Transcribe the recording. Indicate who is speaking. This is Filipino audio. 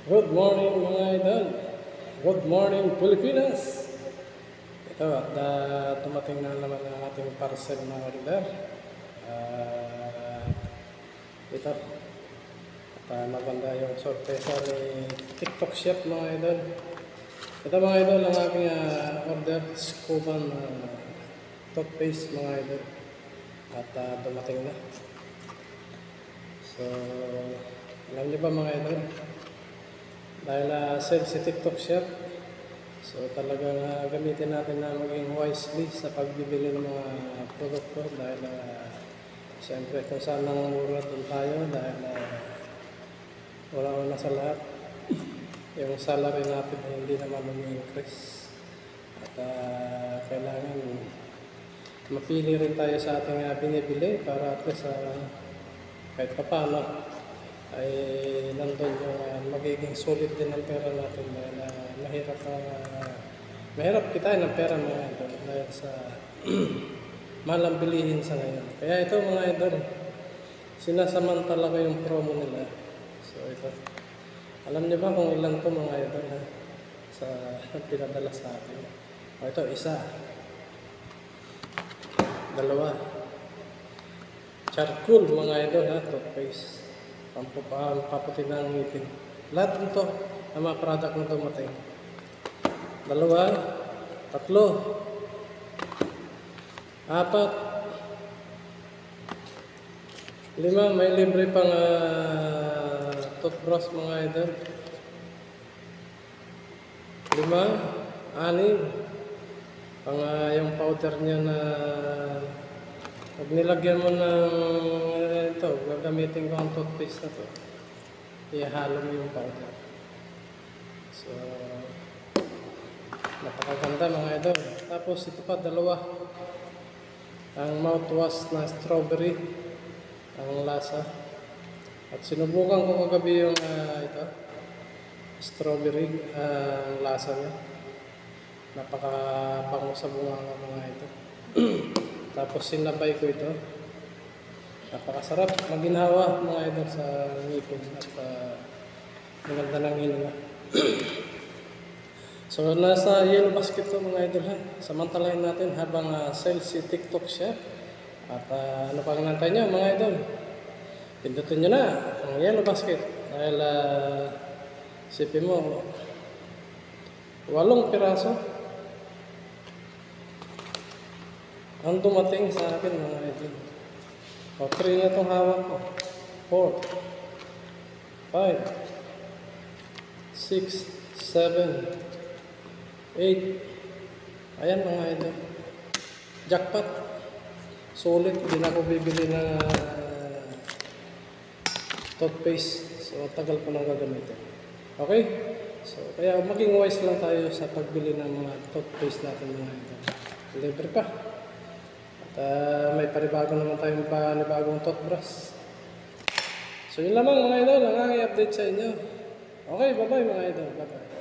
Speaker 1: Good morning mga idol. Good morning Pilipinas. Ito at tumating na naman ang ating parcel na order. Ito. At maganda yung sorpresa ni TikTok Shop mga idol. Ito mga idol ang aking order. Scuban toothpaste mga idol. At dumating na. So, alam niyo ba mga idol? Dahil sale si TikTok Shop, so talagang gamitin natin na maging wisely sa pagbibili ng mga produkto dahil siyempre kung saan nang mura doon tayo dahil wala sa lahat yung salary natin hindi naman umi-increase at kailangan mapili rin tayo sa ating binibili para at least kahit pa paano ay nandun yung magiging solid din ang pera natin dahil mahirap kitain ng pera mga idol dahil sa mahal ang bilihin sa ngayon. Kaya ito mga idol, sinasamantala ko yung promo nila. So ito, alam niyo ba kung ilan to mga idol sa pinadala sa atin? O ito, isa, dalawa, charcoal mga idol toothpaste. Pampaputi ng ngipin. Lahat nito, ang mga product na dumating. Dalawa, tatlo, apat, lima, may libre pang toothbrush mga idol. Lima, anim, pang yung powder niya na pag nilagyan mo ng ito, gagamitin ko ang toothpaste na to. Ihalo mo yung powder. So, napakaganda mga idol. Tapos ito pa, dalawa. Ang mouthwash na strawberry. Ang lasa. At sinubukan ko kagabi yung ito. Strawberry. Ang lasa niya. Napakabango sa bunga mga ito. Tapos sinabay ko ito. Napakasarap maginhawa mga idol sa ngipin at maganda ng hininga. So nasa yellow basket to mga idol Samantalahin natin habang sale si TikTok Shop. At ano pang nantay nyo mga idol? Pindutin nyo na ang yellow basket dahil sipin mo 8 piraso ang dumating sa akin mga idol. O 3 na itong hawak ko. 4 5 6 7 8. Ayan mga idol. Jackpot. Solid. Hindi na ako bibili ng toothpaste. So tagal ko nang gagamitin. Okay? So kaya maging wise lang tayo sa pagbili ng mga toothpaste natin mga idol. Libre pa. At may panibago naman tayong panibagong toothbrush. So yun lamang mga idol, ang aking update sa inyo. Okay, bye bye mga idol. Bye bye.